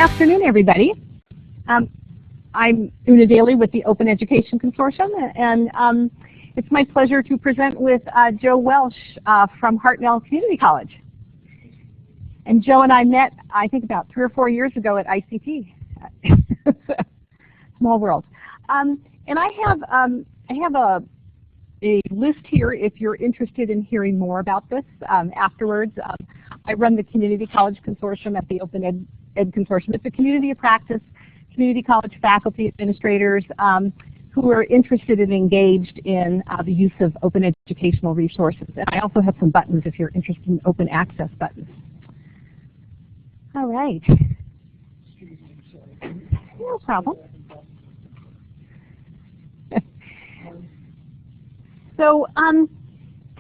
afternoon, everybody. I'm Daly with the Open Education Consortium, and it's my pleasure to present with Joe Welch from Hartnell Community College. And Joe and I met, I think, about 3 or 4 years ago at ICT. Small world. And I have a list here if you're interested in hearing more about this afterwards. I run the Community College Consortium at the Open Ed Consortium. It's a community of practice, community college faculty, administrators who are interested and engaged in the use of open educational resources. And I also have some buttons if you're interested in open access buttons. All right. No problem. So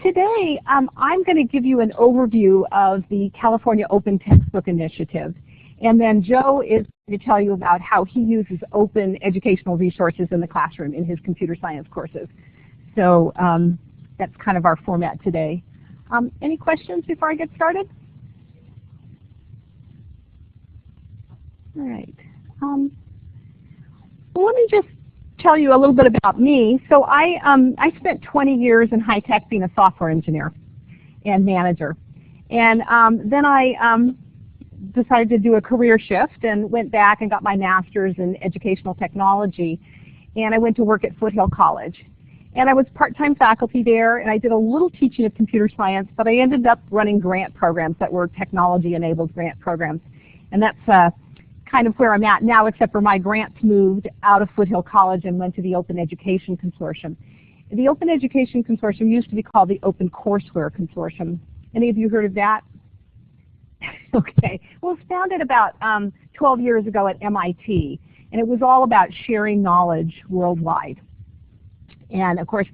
today I'm going to give you an overview of the California Open Textbook Initiative. And then Joe is going to tell you about how he uses open educational resources in the classroom in his computer science courses. So that's kind of our format today. Any questions before I get started? All right. Well, let me just tell you a little bit about me. So I spent 20 years in high tech being a software engineer and manager. And then I decided to do a career shift and went back and got my master's in educational technology. And I went to work at Foothill College. And I was part-time faculty there, and I did a little teaching of computer science, but I ended up running grant programs that were technology-enabled grant programs. And that's kind of where I'm at now, except for my grants moved out of Foothill College and went to the Open Education Consortium. The Open Education Consortium used to be called the Open Courseware Consortium. Any of you heard of that? Okay. Well, it was founded about 12 years ago at MIT, and it was all about sharing knowledge worldwide. And of course,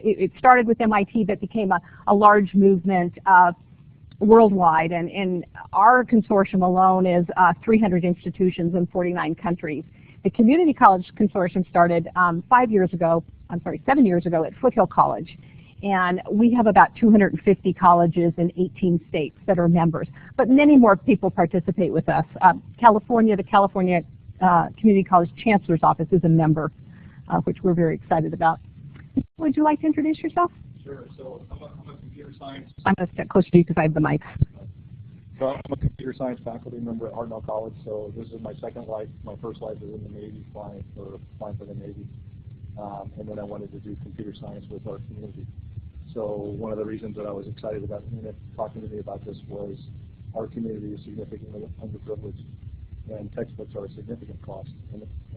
it started with MIT, but became a large movement worldwide, and our consortium alone is 300 institutions in 49 countries. The Community College Consortium started 7 years ago at Foothill College, and we have about 250 colleges in 18 states that are members, but many more people participate with us. The California Community College Chancellor's Office is a member, which we're very excited about. Would you like to introduce yourself? Sure. So I'm a computer science. I'm going to step closer to you because I have the mic. So I'm a computer science faculty member at Hartnell College. So this is my second life. My first life was in the Navy, flying for the Navy, and then I wanted to do computer science with our community. So one of the reasons that I was excited about talking to me about this was our community is significantly underprivileged, and textbooks are a significant cost.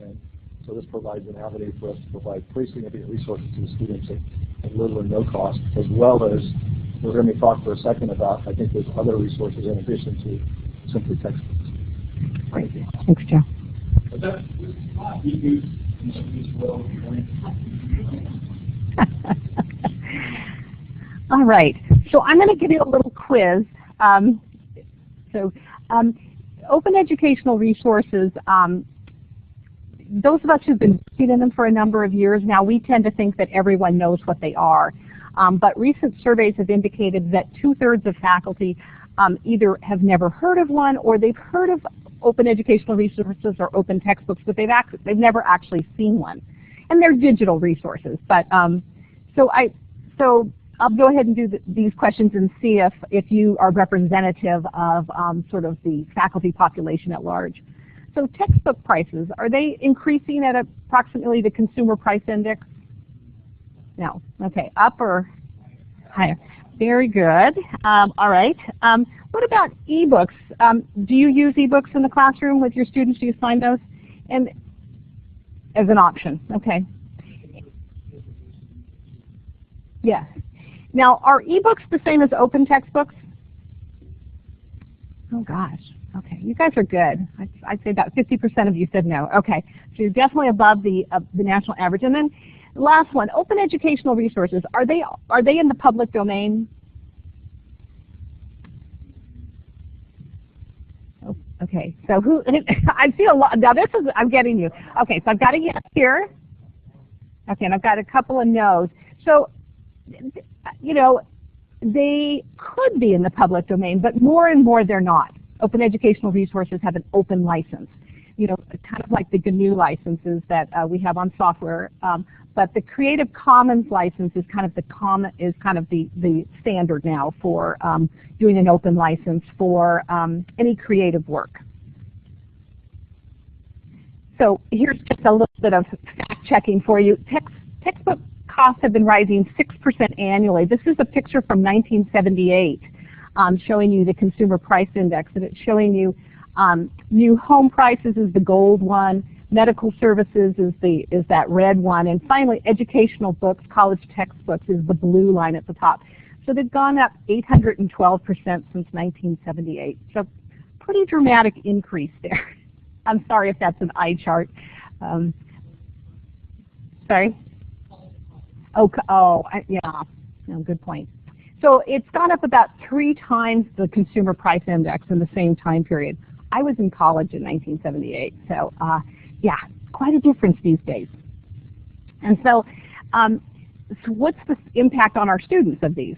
And so this provides an avenue for us to provide pretty significant resources to the students at little or no cost, as well as we're going to talk for a second about, I think there's other resources in addition to simply textbooks. Great. Thanks, Joe. But that's not used in this world. All right. So I'm going to give you a little quiz. Open educational resources, those of us who've been working in them for a number of years now, we tend to think that everyone knows what they are. But recent surveys have indicated that 2/3 of faculty either have never heard of one, or they've heard of open educational resources or open textbooks, but they've never actually seen one. And they're digital resources. But so I'll go ahead and do these questions and see if you are representative of sort of the faculty population at large. So textbook prices, are they increasing at approximately the consumer price index? No. Okay. Up or higher? Very good. All right. What about ebooks? Do you use ebooks in the classroom with your students? Do you find those? And as an option. Okay. Yes. Now, are ebooks the same as open textbooks? Oh gosh. Okay, you guys are good. I'd say about 50% of you said no. Okay, so you're definitely above the national average. And then last one, open educational resources. Are they in the public domain? Oh, okay, so who? I see a lot. Now this is, I'm getting you. Okay, so I've got a yes here. Okay, and I've got a couple of no's. So, you know, they could be in the public domain, but more and more they're not. Open educational resources have an open license. you know, kind of like the GNU licenses that we have on software. But the Creative Commons license is kind of the standard now for doing an open license for any creative work. So here's just a little bit of fact checking for you. Textbook costs have been rising 6% annually. This is a picture from 1978 showing you the Consumer Price Index, and it's showing you new home prices is the gold one, medical services is that red one, and finally educational books, college textbooks is the blue line at the top. So they've gone up 812% since 1978. So pretty dramatic increase there. I'm sorry if that's an eye chart. Sorry? Yeah, good point. So it's gone up about 3 times the Consumer Price Index in the same time period. I was in college in 1978, so yeah, quite a difference these days. And so, so what's the impact on our students of these?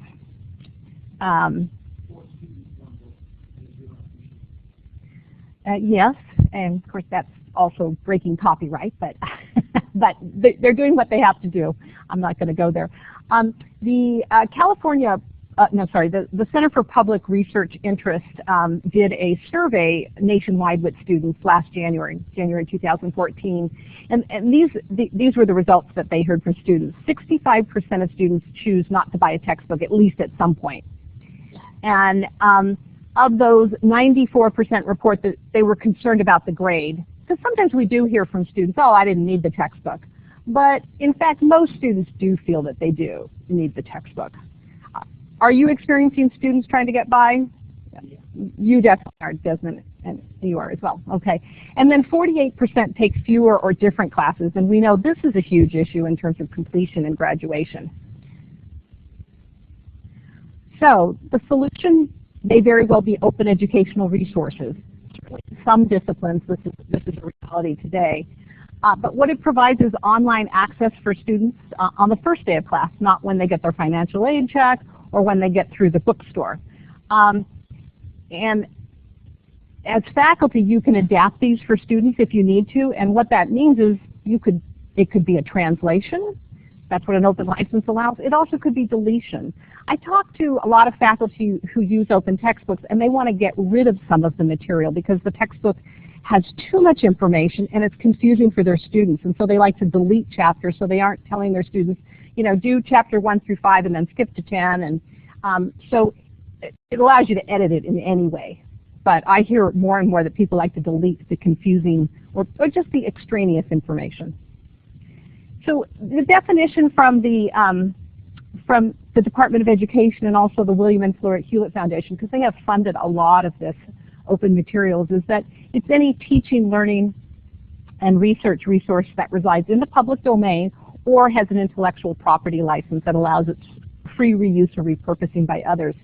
Yes, and of course that's also breaking copyright, but but they're doing what they have to do. I'm not going to go there. The Center for Public Research Interest did a survey nationwide with students last January 2014, and these were the results that they heard from students. 65% of students choose not to buy a textbook at least at some point, and of those, 94% report that they were concerned about the grade. Because sometimes we do hear from students, oh, I didn't need the textbook. But in fact, most students do feel that they do need the textbook. Are you experiencing students trying to get by? Yeah. You definitely are, Desmond, and you are as well. Okay. And then 48% take fewer or different classes, and we know this is a huge issue in terms of completion and graduation. So the solution may very well be open educational resources. In some disciplines, this is a reality today. But what it provides is online access for students on the first day of class, not when they get their financial aid check or when they get through the bookstore. And as faculty, you can adapt these for students if you need to, and what that means is it could be a translation. That's what an open license allows. It also could be deletion. I talk to a lot of faculty who use open textbooks, and they want to get rid of some of the material because the textbook has too much information and it's confusing for their students, and so they like to delete chapters so they aren't telling their students, you know, do chapter 1 through 5 and then skip to 10, and so it allows you to edit it in any way. But I hear more and more that people like to delete the confusing or just the extraneous information. So the definition from the Department of Education and also the William and Florette Hewlett Foundation, because they have funded a lot of this open materials, is that it's any teaching, learning, and research resource that resides in the public domain or has an intellectual property license that allows its free reuse or repurposing by others.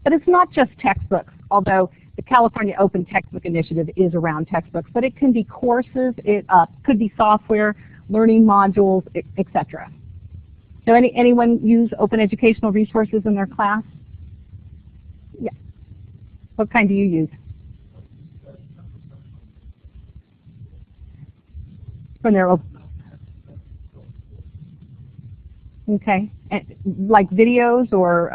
But it's not just textbooks, although the California Open Textbook Initiative is around textbooks, but it can be courses, it could be software, learning modules, etc. So anyone use open educational resources in their class? Yeah. What kind do you use? When they're open. Okay. And, like videos or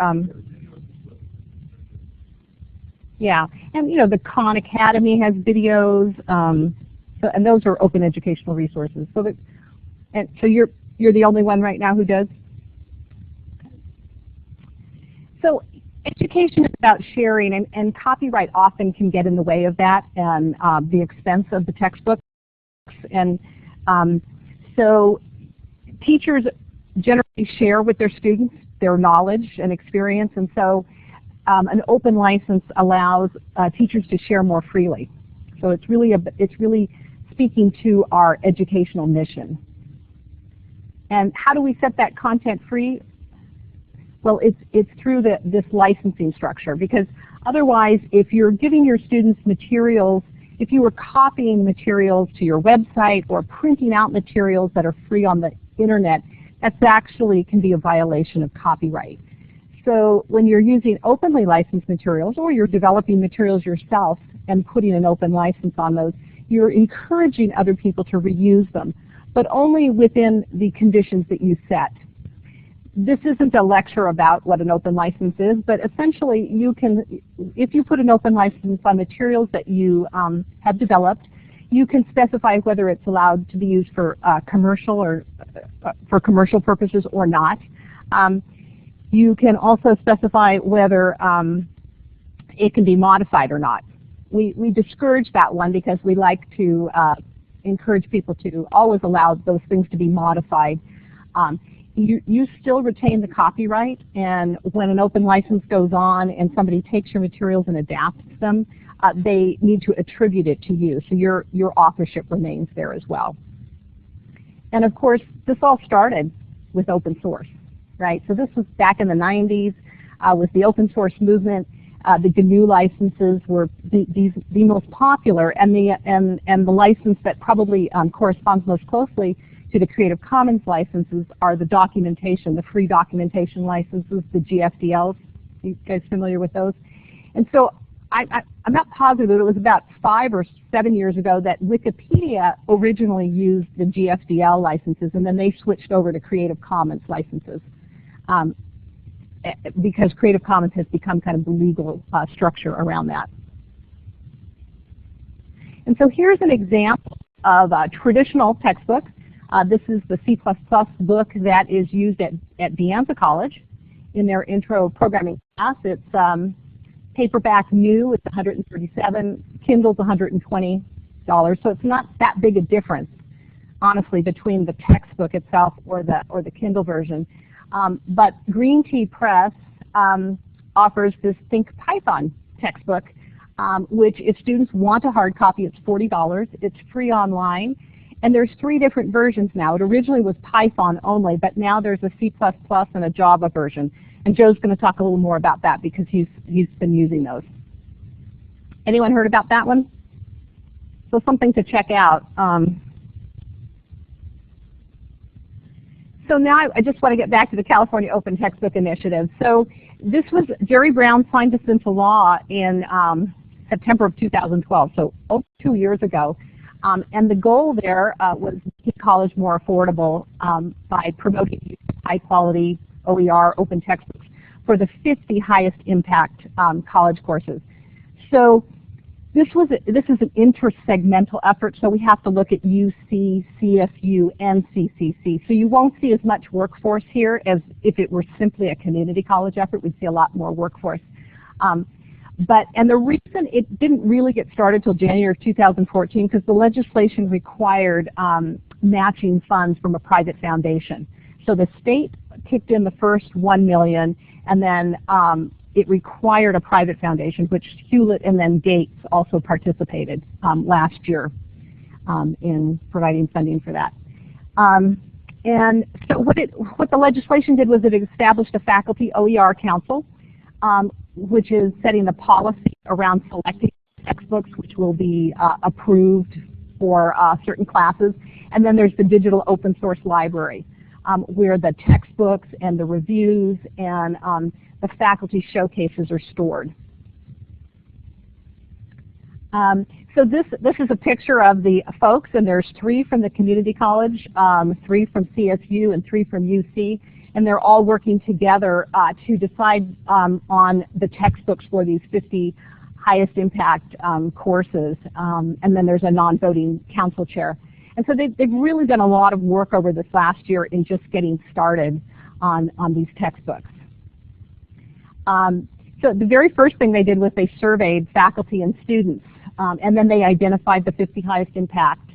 yeah. And you know, the Khan Academy has videos, and those are open educational resources. So that, and so you're the only one right now who does? So education is about sharing, and copyright often can get in the way of that and the expense of the textbooks. And so teachers generally share with their students their knowledge and experience, and so an open license allows teachers to share more freely. So it's really speaking to our educational mission. And how do we set that content free? Well, it's through this licensing structure, because otherwise, if you're giving your students materials, if you were copying materials to your website or printing out materials that are free on the internet, that's actually can be a violation of copyright. So when you're using openly licensed materials, or you're developing materials yourself and putting an open license on those, you're encouraging other people to reuse them, but only within the conditions that you set. This isn't a lecture about what an open license is, but essentially you can, if you put an open license on materials that you have developed, you can specify whether it's allowed to be used for commercial or for commercial purposes or not. You can also specify whether it can be modified or not. We discourage that one because we like to encourage people to always allow those things to be modified. You still retain the copyright, and when an open license goes on and somebody takes your materials and adapts them, they need to attribute it to you, so your authorship remains there as well. And of course, this all started with open source, right? So this was back in the 90s with the open source movement. The GNU licenses were the most popular, and the license that probably corresponds most closely to the Creative Commons licenses are the documentation, the free documentation licenses, the GFDLs. You guys familiar with those? And so I'm not positive, but it was about 5 or 7 years ago that Wikipedia originally used the GFDL licenses, and then they switched over to Creative Commons licenses because Creative Commons has become kind of the legal structure around that. And so here's an example of a traditional textbook. This is the C++ book that is used at De Anza College in their intro programming class. It's paperback new, it's $137, Kindle's $120, so it's not that big a difference, honestly, between the textbook itself or the Kindle version. But Green Tea Press offers this Think Python textbook, which if students want a hard copy, it's $40. It's free online. And there's 3 different versions now. It originally was Python only, but now there's a C++ and a Java version. And Joe's going to talk a little more about that because he's been using those. Anyone heard about that one? So something to check out. So now I just want to get back to the California Open Textbook Initiative. So this was, Jerry Brown signed this into law in September of 2012, so over 2 years ago. And the goal there was making college more affordable by promoting high-quality OER open textbooks for the 50 highest impact college courses. So this is an intersegmental effort, so we have to look at UC, CSU, and CCC. So you won't see as much workforce here as if it were simply a community college effort. We'd see a lot more workforce. And the reason it didn't really get started until January of 2014 because the legislation required matching funds from a private foundation. So the state kicked in the first $1 million, and then it required a private foundation, which Hewlett and then Gates also participated last year in providing funding for that. And so what the legislation did was it established a faculty OER council, which is setting the policy around selecting textbooks which will be approved for certain classes. And then there's the digital open source library, where the textbooks and the reviews and the faculty showcases are stored. So this is a picture of the folks, and there's 3 from the community college, 3 from CSU, and 3 from UC. And they're all working together to decide on the textbooks for these 50 highest impact courses. And then there's a non-voting council chair. And so they've really done a lot of work over this last year in just getting started on these textbooks. So the very first thing they did was they surveyed faculty and students, and then they identified the 50 highest impact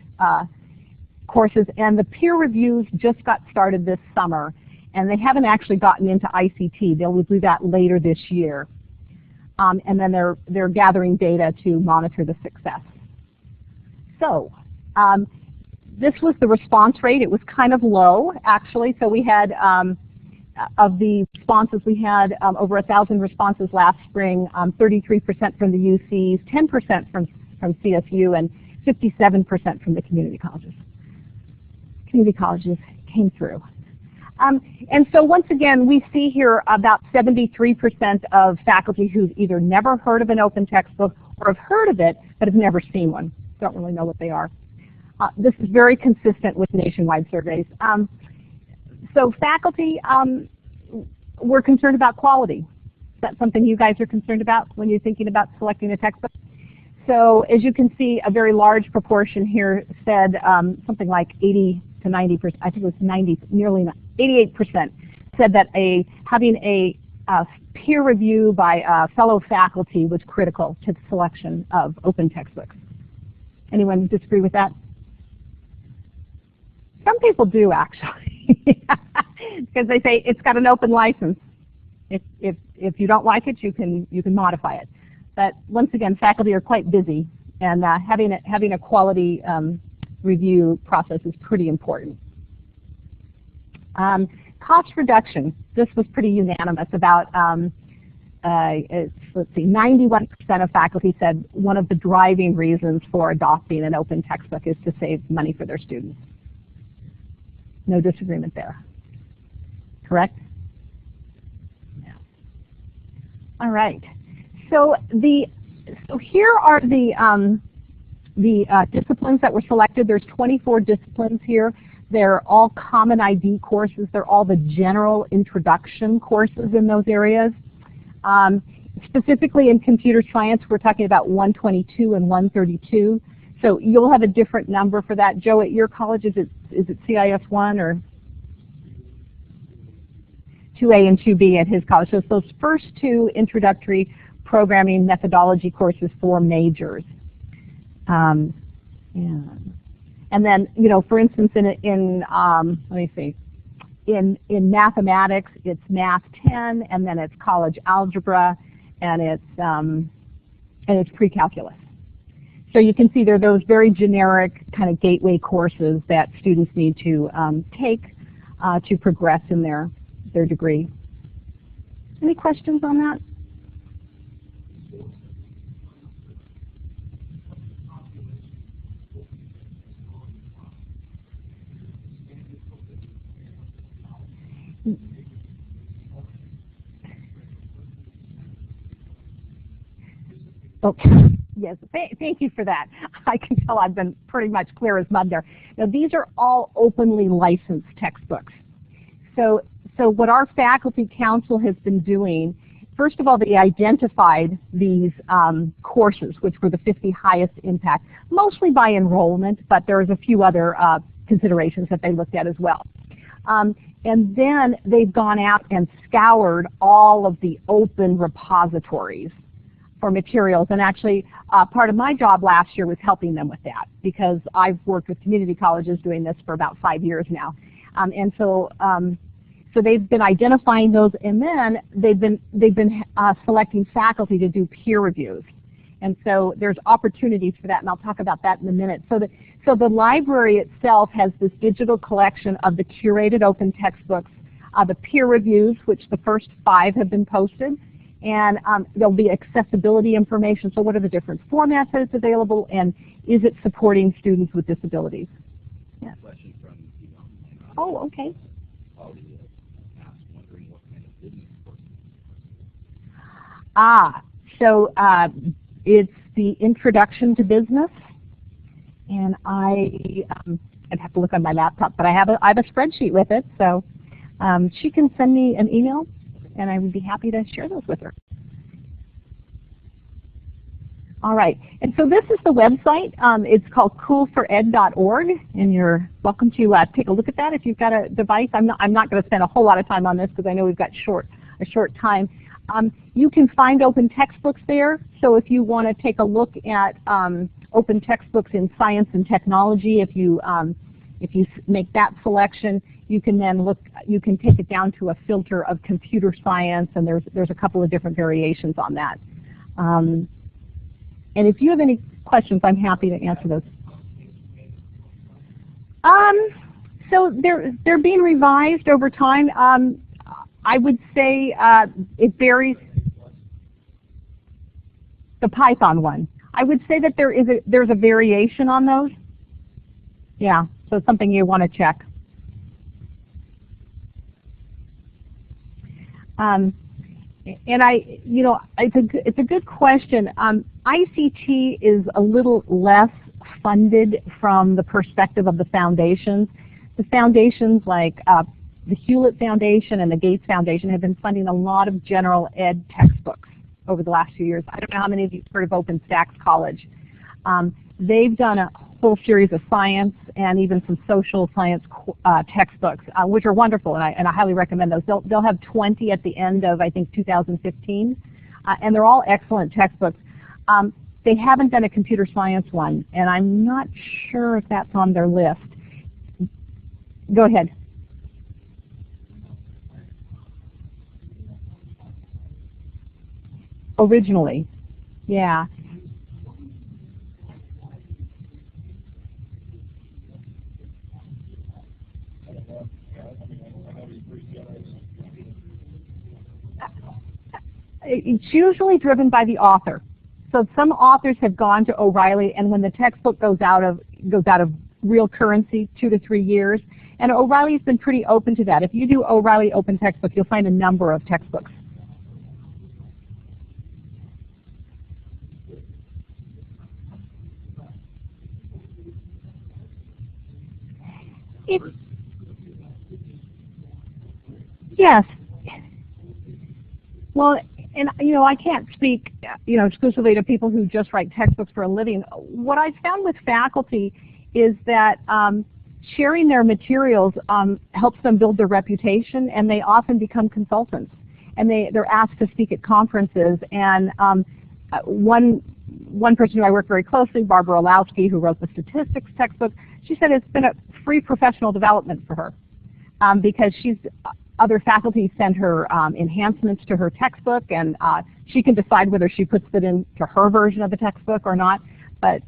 courses. And the peer reviews just got started this summer. And they haven't actually gotten into ICT. They'll do that later this year. And then they're gathering data to monitor the success. So this was the response rate. It was kind of low, actually. So we had, of the responses, we had over 1,000 responses last spring, 33% from the UCs, 10% from CSU, and 57% from the community colleges. Community colleges came through. And so once again, we see here about 73% of faculty who've either never heard of an open textbook or have heard of it but have never seen one. don't really know what they are. This is very consistent with nationwide surveys. So faculty, we're concerned about quality. Is that something you guys are concerned about when you're thinking about selecting a textbook? So as you can see, a very large proportion here said something like 80 to 90%, I think it was 90, nearly 88% said that having a peer review by fellow faculty was critical to the selection of open textbooks. Anyone disagree with that? Some people do, actually, because they say it's got an open license. If you don't like it, you can modify it. But once again, faculty are quite busy, and having a quality review process is pretty important. Cost reduction. This was pretty unanimous. About let's see, 91% of faculty said one of the driving reasons for adopting an open textbook is to save money for their students. No disagreement there. Correct? Yeah. All right. So here are the disciplines that were selected. There's 24 disciplines here. They're all common ID courses. They're all the general introduction courses in those areas. Specifically in computer science, we're talking about 122 and 132. So you'll have a different number for that. Joe, at your college, is it CIS 1 or 2A and 2B at his college? So it's those first two introductory programming methodology courses for majors. And then, you know, for instance, in let me see, in mathematics, it's Math 10, and then it's college algebra, and it's pre-calculus. So you can see there are those very generic kind of gateway courses that students need to take to progress in their degree. Any questions on that? Okay. Yes, thank you for that. I can tell I've been pretty much clear as mud there. Now, these are all openly licensed textbooks. So what our faculty council has been doing, first of all, they identified these courses, which were the 50 highest impact, mostly by enrollment, but there was a few other considerations that they looked at as well. And then they've gone out and scoured all of the open repositories for materials, and actually part of my job last year was helping them with that, because I've worked with community colleges doing this for about 5 years now, and so they've been identifying those, and then they've been selecting faculty to do peer reviews, and so there's opportunities for that, and I'll talk about that in a minute. So the library itself has this digital collection of the curated open textbooks, the peer reviews, which the first 5 have been posted. And there'll be accessibility information. So what are the different formats that it's available, and is it supporting students with disabilities? Yeah. Question from oh, okay. Wondering what kind of business course. So it's the Introduction to Business, and I'd have to look on my laptop, but I have a spreadsheet with it, so she can send me an email, and I would be happy to share those with her. All right, and so this is the website. It's called coolfored.org, and you're welcome to take a look at that if you've got a device. I'm not going to spend a whole lot of time on this because I know we've got a short time. You can find open textbooks there, so if you want to take a look at open textbooks in science and technology, if you make that selection, you can then you can take it down to a filter of computer science, and there's a couple of different variations on that. And if you have any questions, I'm happy to answer those. So they're being revised over time. I would say it varies. The Python one. I would say that there's a variation on those. Yeah, so it's something you want to check. And it's a good question. ICT is a little less funded from the perspective of the foundations. The foundations like the Hewlett Foundation and the Gates Foundation have been funding a lot of general ed textbooks over the last few years. I don't know how many of you have heard of OpenStax College. They've done a whole series of science and even some social science textbooks, which are wonderful, and I highly recommend those. They'll have 20 at the end of, I think, 2015, and they're all excellent textbooks. They haven't done a computer science one, and I'm not sure if that's on their list. Go ahead. Originally, yeah. It's usually driven by the author. So some authors have gone to O'Reilly, and when the textbook goes out of real currency, 2 to 3 years, and O'Reilly's been pretty open to that. If you do O'Reilly Open Textbook, you'll find a number of textbooks. Yes. Well, and I can't speak exclusively to people who just write textbooks for a living. What I've found with faculty is that sharing their materials helps them build their reputation, and they often become consultants. And they're asked to speak at conferences. And one person who I work very closely, Barbara Olowski, who wrote the statistics textbook, she said it's been a free professional development for her because other faculty send her enhancements to her textbook, and she can decide whether she puts it into her version of the textbook or not. But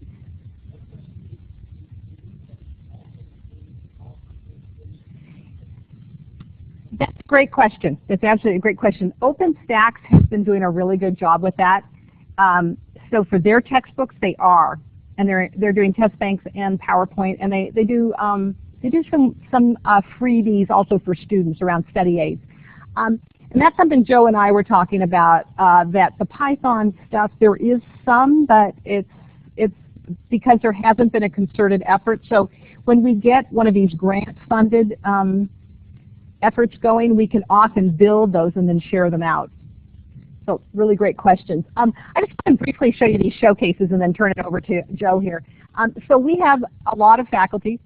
that's a great question. That's absolutely a great question. OpenStax has been doing a really good job with that. So for their textbooks, they are, and they're doing test banks and PowerPoint, and they do some freebies also for students around study aids. And that's something Joe and I were talking about, that the Python stuff, there is some, but it's because there hasn't been a concerted effort. So when we get one of these grant-funded efforts going, we can often build those and then share them out. So really great questions. I just want to briefly show you these showcases and then turn it over to Joe here. So we have a lot of faculty.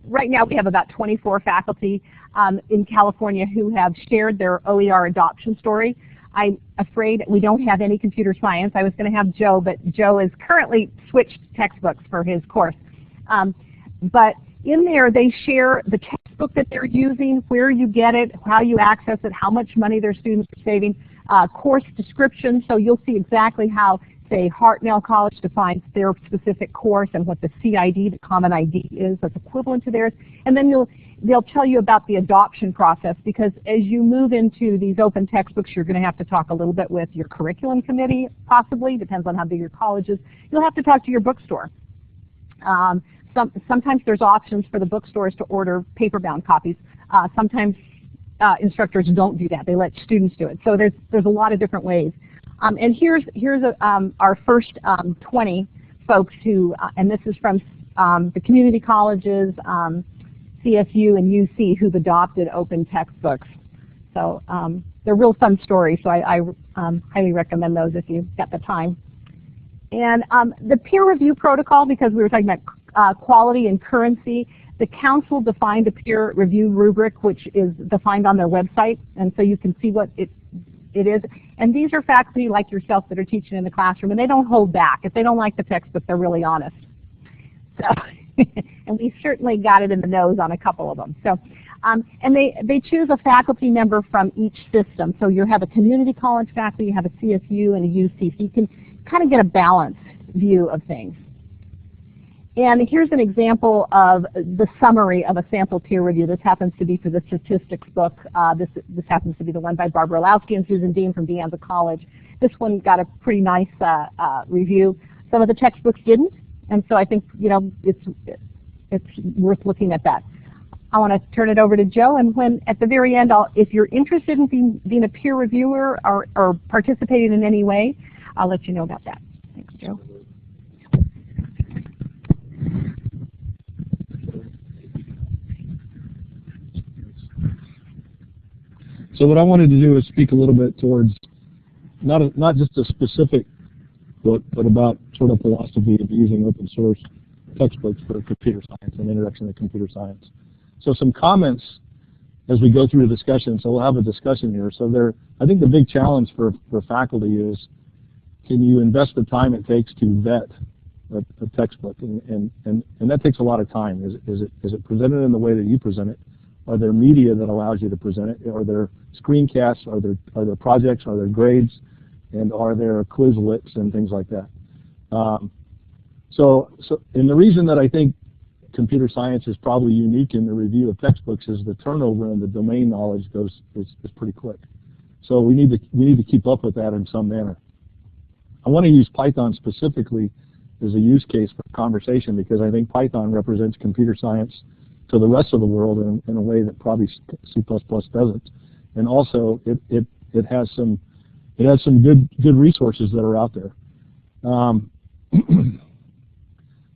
Right now we have about 24 faculty in California who have shared their OER adoption story. I'm afraid we don't have any computer science. I was going to have Joe, but Joe is currently switched textbooks for his course. But in there they share the textbook that they're using, where you get it, how you access it, how much money their students are saving, course description, so you'll see exactly how, say, Hartnell College defines their specific course and what the CID, the common ID, is that's equivalent to theirs. And then they'll tell you about the adoption process, because as you move into these open textbooks, you're going to have to talk a little bit with your curriculum committee, possibly, depends on how big your college is. You'll have to talk to your bookstore. Sometimes there's options for the bookstores to order paper-bound copies. Sometimes instructors don't do that. They let students do it. So there's a lot of different ways. And here's our first 20 folks who, and this is from the community colleges, CSU and UC, who've adopted open textbooks. So they're real fun stories, so I highly recommend those if you've got the time. And the peer review protocol, because we were talking about quality and currency, the council defined a peer review rubric, which is defined on their website, and so you can see what it is. And these are faculty like yourself that are teaching in the classroom, and they don't hold back. If they don't like the textbook, they're really honest. So, and we certainly got it in the nose on a couple of them. So, and they choose a faculty member from each system. So you have a community college faculty, you have a CSU and a UC, so you can kind of get a balanced view of things. And here's an example of the summary of a sample peer review. This happens to be for the statistics book. This happens to be the one by Barbara Olowski and Susan Dean from De Anza College. This one got a pretty nice review. Some of the textbooks didn't, and so I think it's worth looking at that. I want to turn it over to Joe, and when at the very end, if you're interested in being a peer reviewer or participating in any way, I'll let you know about that. Thanks, Joe. So what I wanted to do is speak a little bit towards not just a specific book, but about sort of philosophy of using open source textbooks for computer science and introduction to computer science. So some comments as we go through the discussion. So we'll have a discussion here. So I think the big challenge for faculty is, can you invest the time it takes to vet a textbook? And that takes a lot of time. Is it presented in the way that you present it? Are there media that allows you to present it? Are there screencasts? Are there projects? Are there grades? And are there Quizlets and things like that? And the reason that I think computer science is probably unique in the review of textbooks is the turnover and the domain knowledge is pretty quick. So we need to keep up with that in some manner. I want to use Python specifically as a use case for conversation because I think Python represents computer science to the rest of the world in a way that probably C++ doesn't. And also it has some good resources that are out there.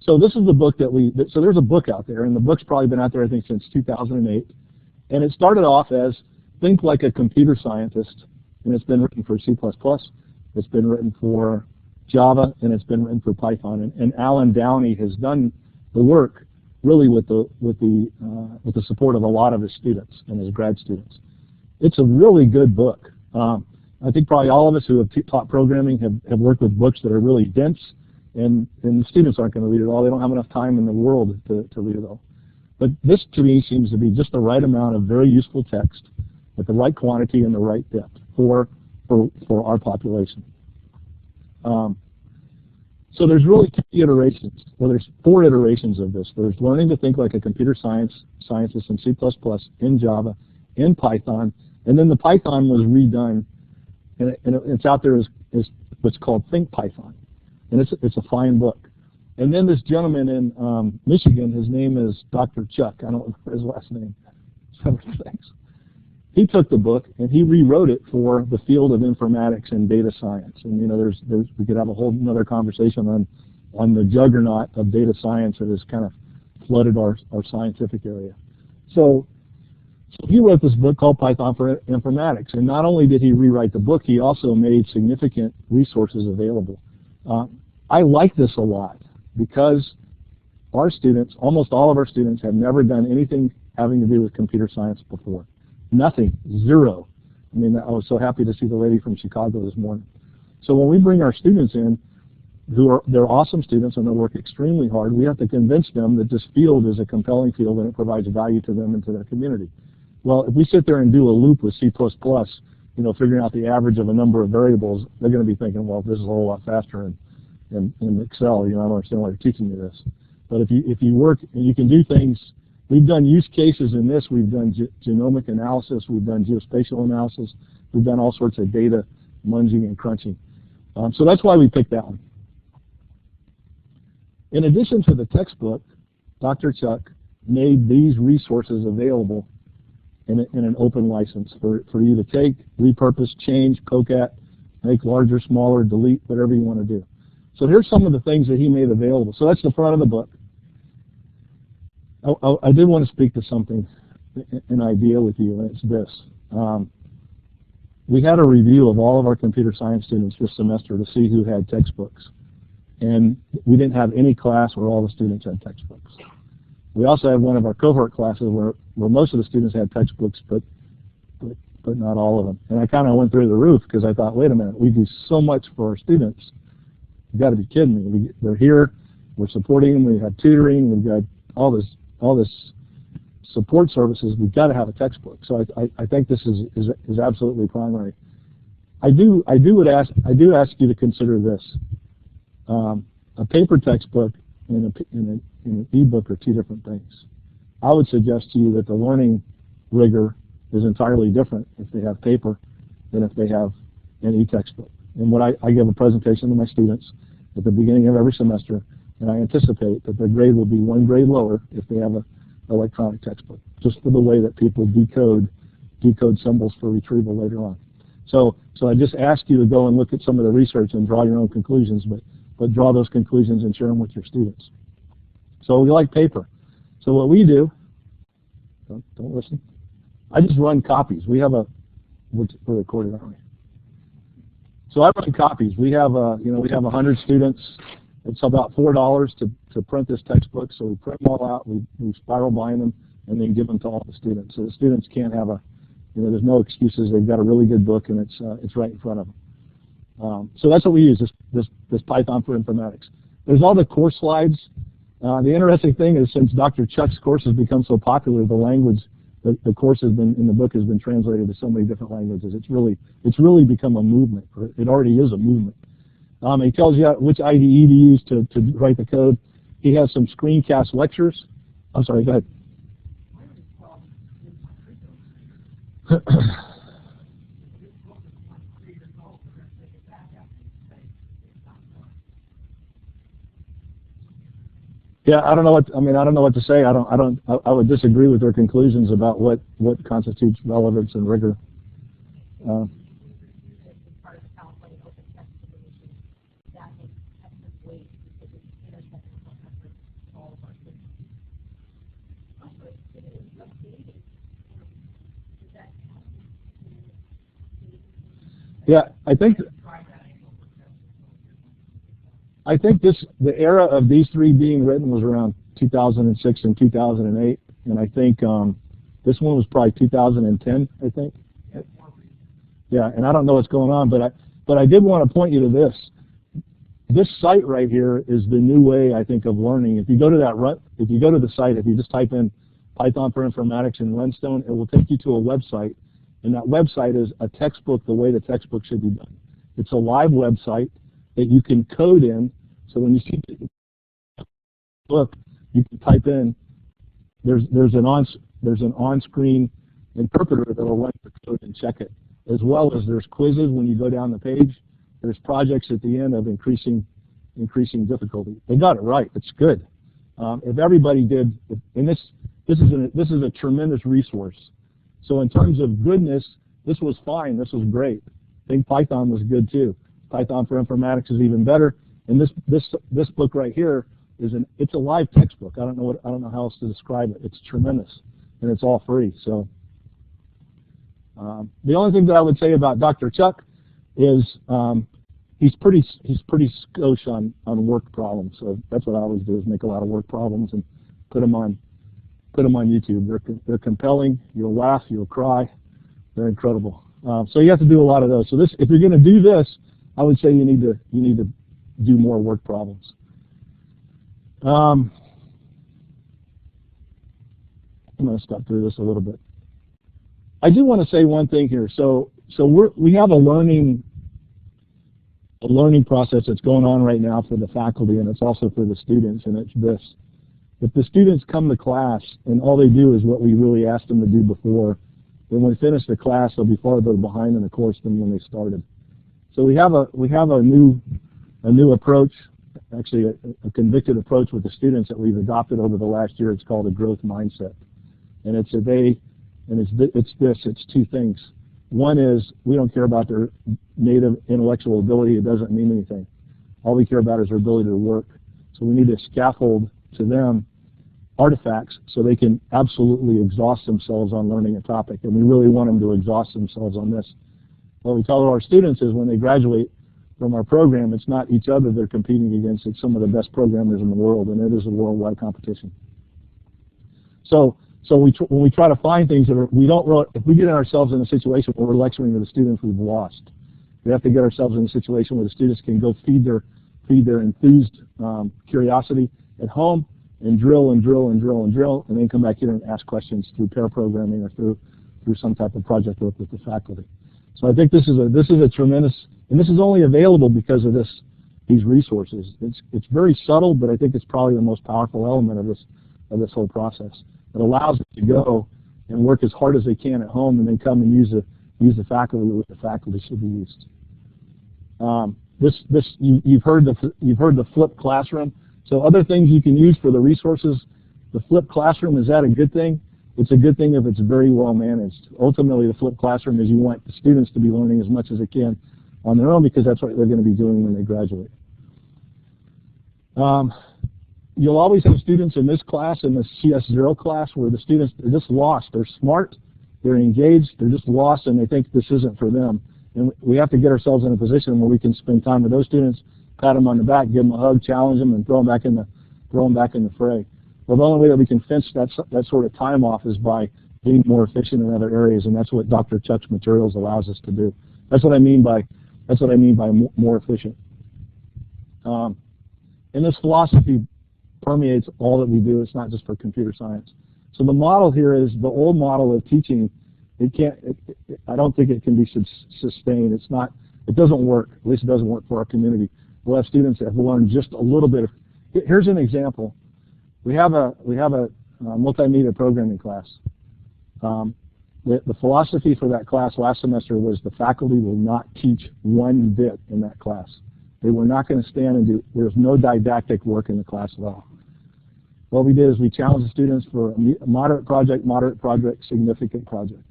So this is the book so there's a book out there, and the book's probably been out there I think since 2008. And it started off as Think Like a Computer Scientist, and it's been written for C++, it's been written for Java, and it's been written for Python. And Alan Downey has done the work really with the support of a lot of his students and his grad students. It's a really good book. I think probably all of us who have taught programming have worked with books that are really dense, and the students aren't going to read it all. They don't have enough time in the world to read it all. But this, to me, seems to be just the right amount of very useful text at the right quantity and the right depth for our population. So there's really 3 iterations. Well, there's 4 iterations of this. There's learning to think like a computer scientist in C++, in Java, in Python, and then the Python was redone, and it's out there as what's called Think Python, and it's a fine book. And then this gentleman in Michigan, his name is Dr. Chuck. I don't remember his last name. Thanks. He took the book and he rewrote it for the field of informatics and data science. And you know, we could have a whole another conversation on the juggernaut of data science that has kind of flooded our scientific area. So he wrote this book called Python for Informatics. And not only did he rewrite the book, he also made significant resources available. I like this a lot because our students, almost all of our students, have never done anything having to do with computer science before. Nothing, 0. I mean, I was so happy to see the lady from Chicago this morning. So when we bring our students in, they're awesome students and they work extremely hard, we have to convince them that this field is a compelling field and it provides value to them and to their community. Well, if we sit there and do a loop with C++, you know, figuring out the average of a number of variables, they're going to be thinking, well, this is a whole lot faster in Excel. You know, I don't understand why you're teaching me this. But if you work and you can do things. We've done use cases in this. We've done genomic analysis. We've done geospatial analysis. We've done all sorts of data munging and crunching. So that's why we picked that one. In addition to the textbook, Dr. Chuck made these resources available in an open license for you to take, repurpose, change, poke at, make larger, smaller, delete, whatever you want to do. So here's some of the things that he made available. So that's the front of the book. I did want to speak to something, an idea with you, and it's this. We had a review of all of our computer science students this semester to see who had textbooks. And we didn't have any class where all the students had textbooks. We also had one of our cohort classes where most of the students had textbooks, but not all of them. And I kind of went through the roof because I thought, wait a minute, we do so much for our students. You've got to be kidding me. They're here, we're supporting them, we have tutoring, we've got all this support services. We've got to have a textbook. So I think this is absolutely primary. I do ask you to consider this. A paper textbook and an e-book are 2 different things. I would suggest to you that the learning rigor is entirely different if they have paper than if they have an e-textbook. And what I give a presentation to my students at the beginning of every semester, and I anticipate that their grade will be 1 grade lower if they have an electronic textbook, just for the way that people decode symbols for retrieval later on. So I just ask you to go and look at some of the research and draw your own conclusions, but draw those conclusions and share them with your students. So we like paper. So what we do, don't listen. I just run copies. We have a we're recorded, aren't we? So I run copies. We have we have 100 students. It's about $4 to print this textbook. So we print them all out. We spiral bind them and then give them to all the students. So the students can't have there's no excuses. They've got a really good book and it's right in front of them. So that's what we use, this Python for Informatics. There's all the course slides. The interesting thing is, since Dr. Chuck's course has become so popular, the language, the course has been in the book has been translated to so many different languages. It's really become a movement. It already is a movement. He tells you which IDE to use to write the code. He has some screencast lectures. I'm sorry, go ahead. Yeah, I don't know what to say. I would disagree with their conclusions about what constitutes relevance and rigor. Yeah, I think the era of these three being written was around 2006 and 2008, and I think this one was probably 2010. I think. Yeah, and I don't know what's going on, but I did want to point you to this. This site right here is the new way, I think, of learning. If you go to the site, if you just type in Python for Informatics in Redstone, it will take you to a website, and that website is a textbook the way the textbook should be done. It's a live website that you can code in, so when you see the book, you can type in. There's an on-screen interpreter that will run the code and check it, as well as there's quizzes when you go down the page. There's projects at the end of increasing difficulty. They got it right. It's good. If everybody did, and this is a tremendous resource. So in terms of goodness, this was fine. This was great. I think Python was good too. Python for Informatics is even better. And this book right here it's a live textbook. I don't know how else to describe it. It's tremendous, and it's all free. So the only thing that I would say about Dr. Chuck is he's pretty skosh on work problems. So that's what I always do, is make a lot of work problems and put them on YouTube. They're compelling. You'll laugh. You'll cry. They're incredible. So you have to do a lot of those. So if you're going to do this, I would say you need to do more work problems. I'm going to step through this a little bit. I do want to say one thing here. So we have a learning process that's going on right now for the faculty, and it's also for the students. And it's this: if the students come to class and all they do is what we really asked them to do before, then when they finish the class, they'll be farther behind in the course than when they started. So we have a new approach, actually a convicted approach with the students that we've adopted over the last year. It's called a growth mindset, and it's two things. One is, we don't care about their native intellectual ability. It doesn't mean anything. All we care about is their ability to work. So we need to scaffold to them artifacts so they can absolutely exhaust themselves on learning a topic, and we really want them to exhaust themselves on this. What we tell our students is, when they graduate from our program, it's not each other they're competing against, it's some of the best programmers in the world, and it is a worldwide competition. So when we try to find things that if we get ourselves in a situation where we're lecturing to the students, we've lost. We have to get ourselves in a situation where the students can go feed their enthused curiosity at home, and drill and drill and drill and drill, and then come back here and ask questions through pair programming or through some type of project work with the faculty. So I think this is a tremendous, and this is only available because of these resources. It's very subtle, but I think it's probably the most powerful element of this whole process. It allows them to go and work as hard as they can at home, and then come and use the faculty the way the faculty should be used. You've heard the flipped classroom. So other things you can use for the resources. The flipped classroom, is that a good thing? It's a good thing if it's very well managed. Ultimately, the flipped classroom is, you want the students to be learning as much as they can on their own, because that's what they're going to be doing when they graduate. You'll always have students in this class, in the CS0 class, where the students are just lost. They're smart, they're engaged, they're just lost, and they think this isn't for them. And we have to get ourselves in a position where we can spend time with those students, pat them on the back, give them a hug, challenge them, and throw them back in the fray. Well, the only way that we can fence that sort of time off is by being more efficient in other areas, and that's what Dr. Chuck's materials allows us to do. That's what I mean by more efficient. And this philosophy permeates all that we do. It's not just for computer science. So the model here is the old model of teaching. I don't think it can be sustained. It doesn't work. At least it doesn't work for our community. We'll have students that have learned just a little bit. Here's an example. We have a multimedia programming class. The philosophy for that class last semester was the faculty will not teach one bit in that class. They were not going to stand and there's no didactic work in the class at all. What we did is we challenged the students for a moderate project, significant project.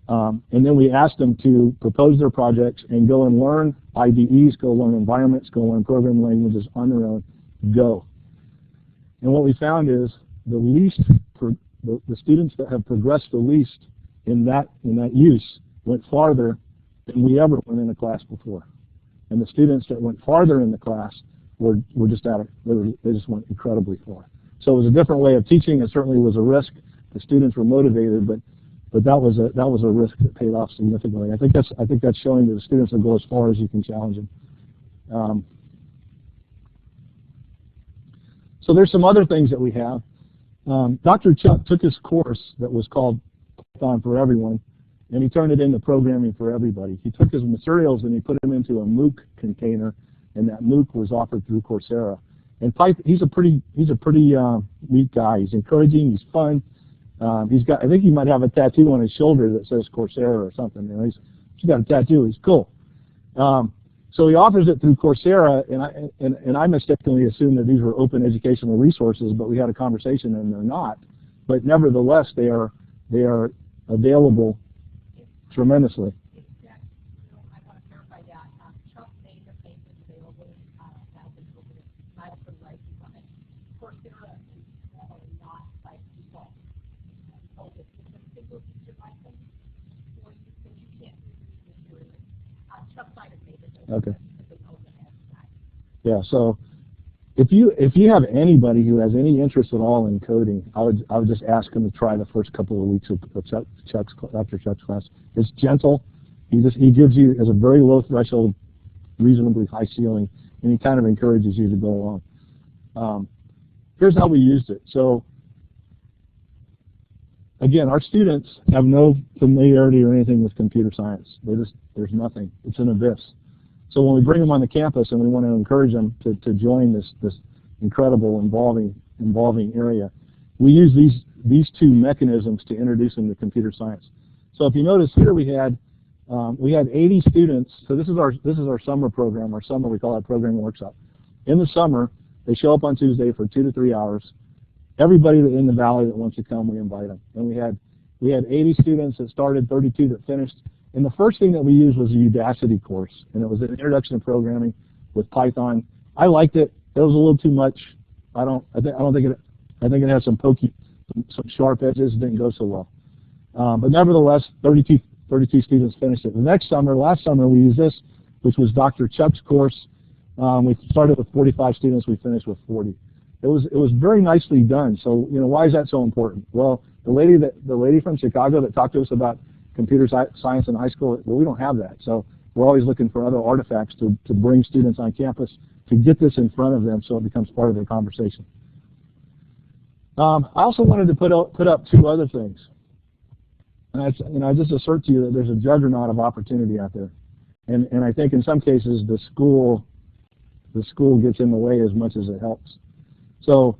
And then we asked them to propose their projects and go and learn IDEs, go learn environments, go learn programming languages on their own, go. And what we found is the students that have progressed the least in that use went farther than we ever went in a class before. And the students that went farther in the class were just they just went incredibly far. So it was a different way of teaching. It certainly was a risk. The students were motivated, but that was a risk that paid off significantly. I think that's showing that the students will go as far as you can challenge them. So there's some other things that we have. Dr. Chuck took his course that was called Python for Everyone, and he turned it into Programming for Everybody. He took his materials and he put them into a MOOC container, and that MOOC was offered through Coursera. And Python, he's a pretty neat guy. He's encouraging. He's fun. I think he might have a tattoo on his shoulder that says Coursera or something. You know, he's got a tattoo. He's cool. So he offers it through Coursera, and I mistakenly assumed that these were open educational resources, but we had a conversation and they're not. But nevertheless, they are available tremendously. I want to clarify that. Chuck made the papers available as an open. I put writing on it. Coursera is normally not by default. So it's a single teacher license, or you can't use material. Chuck might have made it. Okay. Yeah. So if you have anybody who has any interest at all in coding, I would just ask him to try the first couple of weeks of Dr. Chuck's class. It's gentle. He gives you as a very low threshold, reasonably high ceiling, and he kind of encourages you to go along. Here's how we used it. So again, our students have no familiarity or anything with computer science. There's nothing. It's an abyss. So when we bring them on the campus and we want to encourage them to join this incredible, involving area, we use these two mechanisms to introduce them to computer science. So if you notice here, we had 80 students. So this is our summer program. Our summer, we call it programming workshop. In the summer, they show up on Tuesday for 2 to 3 hours. Everybody in the valley that wants to come, we invite them. And we had 80 students that started, 32 that finished. And the first thing that we used was a Udacity course, and it was an introduction to programming with Python. I liked it. It was a little too much. I think it has some sharp edges. It didn't go so well. But nevertheless, 32 students finished it. Last summer, we used this, which was Dr. Chuck's course. We started with 45 students. We finished with 40. It was very nicely done. So why is that so important? Well, the lady from Chicago that talked to us about computer science in high school, well, we don't have that. So we're always looking for other artifacts to bring students on campus to get this in front of them so it becomes part of their conversation. I also wanted to put up two other things. And I just assert to you that there's a juggernaut of opportunity out there. And I think in some cases the school gets in the way as much as it helps. So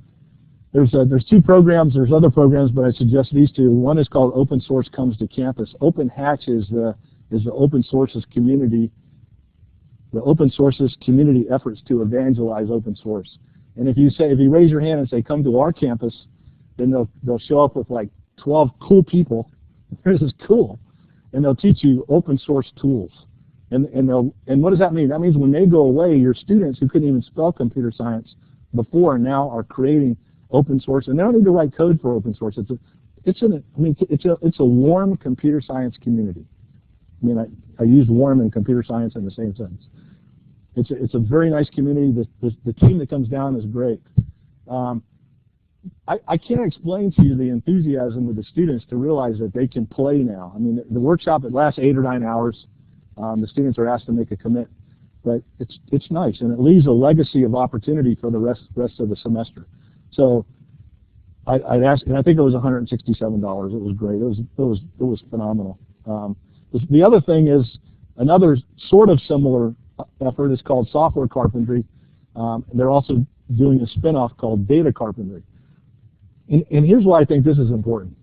there's two programs. There's other programs, but I suggest these two. One is called Open Source Comes to Campus. Open Hatch is the open sources community. The open sources community efforts to evangelize open source. And if you raise your hand and say come to our campus, then they'll show up with like 12 cool people. This is cool, and they'll teach you open source tools. And what does that mean? That means when they go away, your students who couldn't even spell computer science before now are creating open source, and they don't need to write code for open source. it's a warm computer science community. I mean, I use warm and computer science in the same sentence. It's a very nice community. The team that comes down is great. I can't explain to you the enthusiasm of the students to realize that they can play now. I mean, the workshop, it lasts 8 or 9 hours. The students are asked to make a commit, but it's nice, and it leaves a legacy of opportunity for the rest of the semester. So I'd ask, and I think it was $167. It was great. It was phenomenal. The other thing is another sort of similar effort is called software carpentry. And they're also doing a spin-off called data carpentry. And here's why I think this is important.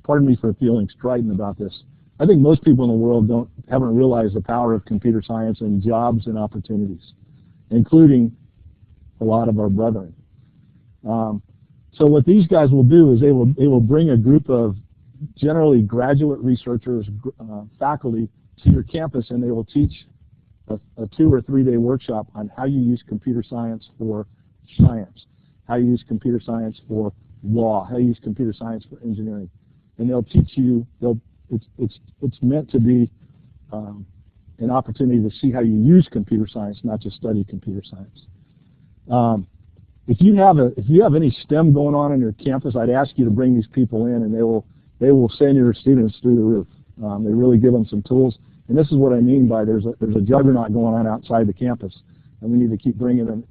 Pardon me for feeling strident about this. I think most people in the world haven't realized the power of computer science and jobs and opportunities, including a lot of our brethren. So what these guys will do is they will bring a group of generally graduate researchers, faculty to your campus, and they will teach a 2 or 3 day workshop on how you use computer science for science, how you use computer science for law, how you use computer science for engineering, and they'll teach you. It's meant to be an opportunity to see how you use computer science, not just study computer science. If you have any STEM going on your campus, I'd ask you to bring these people in, and they will send your students through the roof. They really give them some tools, and this is what I mean by there's a juggernaut going on outside the campus, and we need to keep bringing them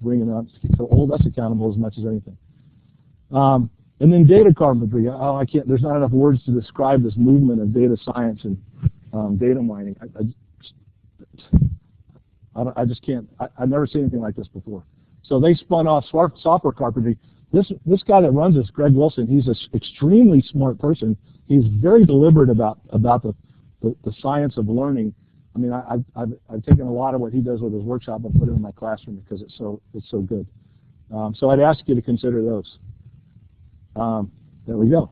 to hold us accountable as much as anything. And then data carpentry. There's not enough words to describe this movement of data science and data mining. I just can't. I've never seen anything like this before. So they spun off software carpentry. This guy that runs this, Greg Wilson, he's an extremely smart person. He's very deliberate about the science of learning. I mean, I've taken a lot of what he does with his workshop and put it in my classroom because it's so good. So I'd ask you to consider those. There we go.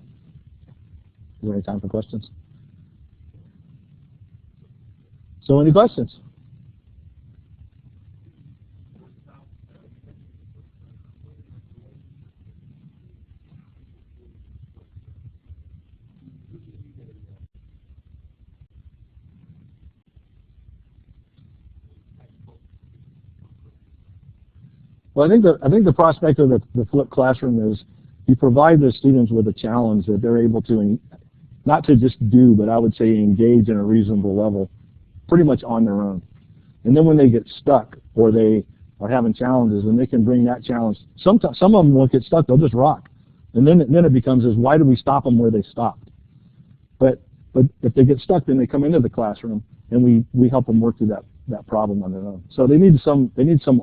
Is there any time for questions? So any questions? Well, I think the prospect of the flipped classroom is you provide the students with a challenge that they're able to not to just do, but I would say engage in a reasonable level, pretty much on their own. And then when they get stuck or they are having challenges, and they can bring that challenge. Some of them won't get stuck; they'll just rock. And then it becomes why do we stop them where they stopped? But if they get stuck, then they come into the classroom, and we help them work through that problem on their own. So they need some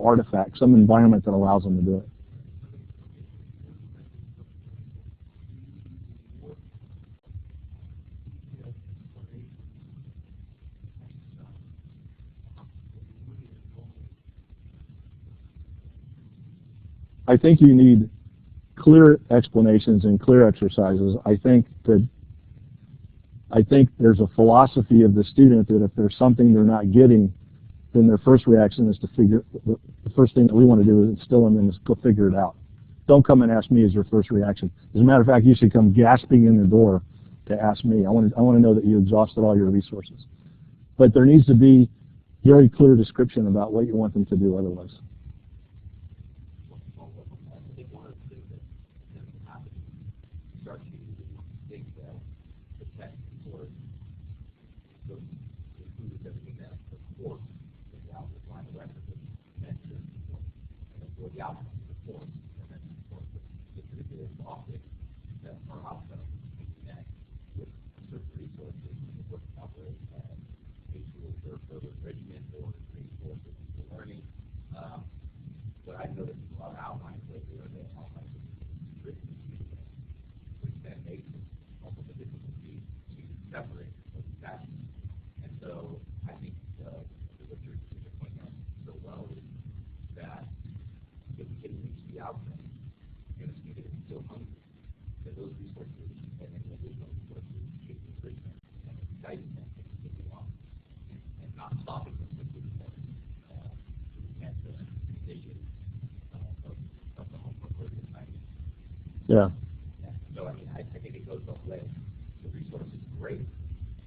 artifact, some environment that allows them to do it. I think you need clear explanations and clear exercises. I think there's a philosophy of the student that if there's something they're not getting, then their first reaction is the first thing that we want to do is instill in them is go figure it out. Don't come and ask me as your first reaction. As a matter of fact, you should come gasping in the door to ask me. I want to know that you exhausted all your resources. But there needs to be very clear description about what you want them to do otherwise. Yeah. So I mean, I think it goes great.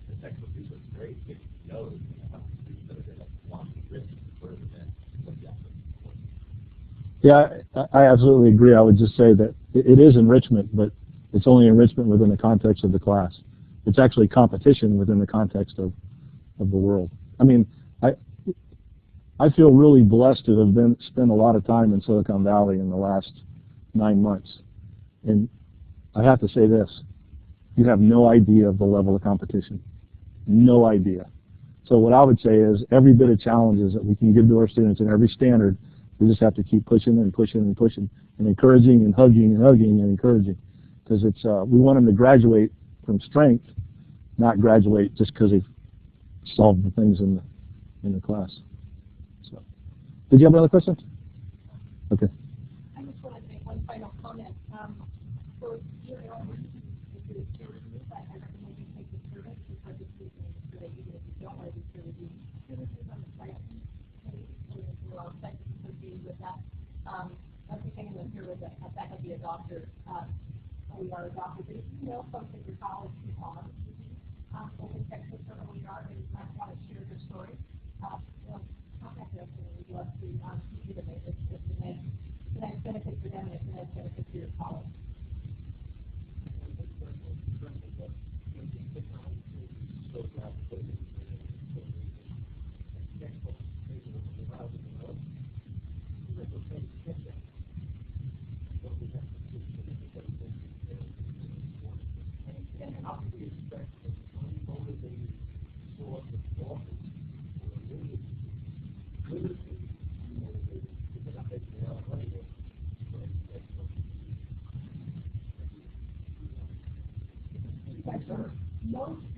The textbook research is great. It knows how students that are going to want to risk further than what the output is. Yeah, I absolutely agree. I would just say that it is enrichment, but it's only enrichment within the context of the class. It's actually competition within the context of the world. I mean, I feel really blessed to have spent a lot of time in Silicon Valley in the last 9 months. And I have to say this, you have no idea of the level of competition. No idea. So what I would say is every bit of challenges that we can give to our students and every standard, we just have to keep pushing and pushing and pushing and encouraging and hugging and hugging and encouraging. Because it's we want them to graduate from strength, not graduate just because they've solved the things in the class. So, did you have another question? Okay. I just wanted to make one final comment. For your own, if you're peer reviewed, I recommend you take the service because it's so that even if you don't want to do peer review, services on the site page, we're all site associated with that. Everything in here with a faculty, a doctor, we are a doctor, but if you know folks at your college who are open textbooks or we are, and you might want to share your story, contact us and we'd love to keep you to make this a nice benefit for them and it's a nice benefit for your college.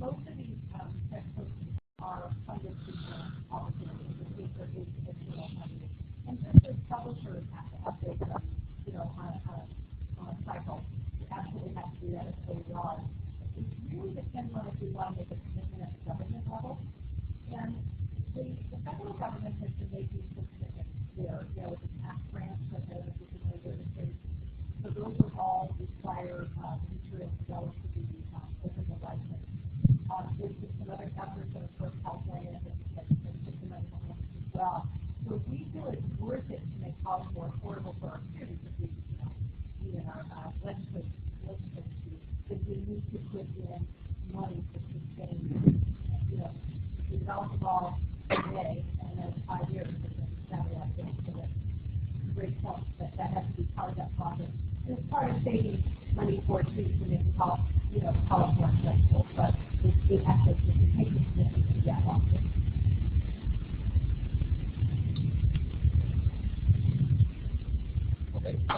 Most of these textbooks are funded through opportunities. The states are doing additional funding. And just as publishers have to update them, on a cycle, you absolutely have to do that as they are. It really depends on if we want to make a commitment at the government level. And the federal government has been making some commitments there, with the tax grants that they're in the states. So those will all require teacher and scholars to be open to license. There's some other efforts that of course California has put the money on as well. So if we feel it's worth it to make college more affordable for our students, if we in our legislature, then we need to put in money to sustain, to develop the law today and then 5 years and then that so that's a great point. That has to be part of that process. And it's part of saving money for students to make college, college more accessible, but it actually takes a commitment to that often.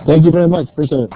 Thank you very much. Appreciate it.